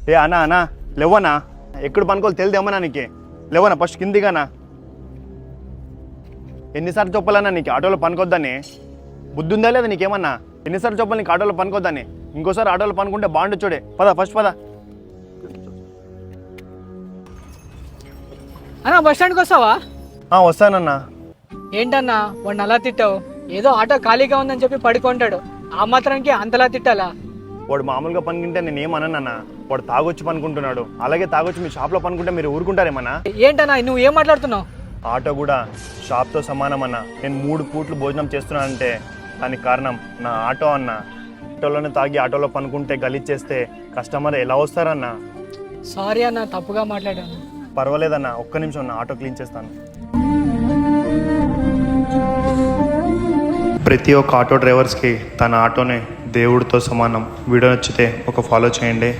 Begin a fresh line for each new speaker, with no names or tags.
ఏ అన్నా అన్నా లేవనా, ఎక్కడ పనుకోవాలి తెలిదేమన్నా నీకే? లేవనా ఫస్ట్ కిందిగానా? ఎన్నిసార్లు చెప్పాలన్నా నీకు ఆటోలో పనుకోద్దని? బుద్ధి ఉందా లేదా నీకేమన్నా? ఎన్నిసార్లు చెప్పాలి నీకు ఆటోలో పనుకోద్దని? ఇంకోసారి ఆటోలో పనుకుంటే బాగుండు చూడే. పద ఫస్ట్ పద.
అన్నా బస్ స్టాండ్కి వస్తావా?
వస్తానన్నా.
ఏంటన్నా వాడిని అలా తిట్టావు? ఏదో ఆటో ఖాళీగా ఉందని చెప్పి పడుకుంటాడు, ఆ మాత్రానికి అంతలా తిట్టాలా?
వాడు మామూలుగా పనుకుంటే నేను ఏమన్నానన్నా? వాడు తాగొచ్చి పనుకుంటున్నాడు. అలాగే తాగొచ్చి మీ షాప్లో పనుకుంటే మీరు ఊరుకుంటారేమన్నా?
ఏంటన్నా నువ్వు ఏం మాట్లాడుతున్నావు?
ఆటో కూడా షాప్తో సమానమన్నా. నేను 3 పూట్లు భోజనం చేస్తున్నానంటే దానికి కారణం నా ఆటో అన్న. ఆటోలోనే తాగి ఆటోలో పనుకుంటే గలీజ్ కస్టమర్ ఎలా వస్తారన్నా?
సారీ అన్న, తప్పుగా మాట్లాడాను.
పర్వాలేదన్నా, ఒక్క నిమిషం నా ఆటో క్లీన్ చేస్తాను. ప్రతి ఒక్క ఆటో డ్రైవర్స్కి తన ఆటోనే దేవుడితో సమానం. వీడియో నచ్చితే ఒక ఫాలో చేయండి.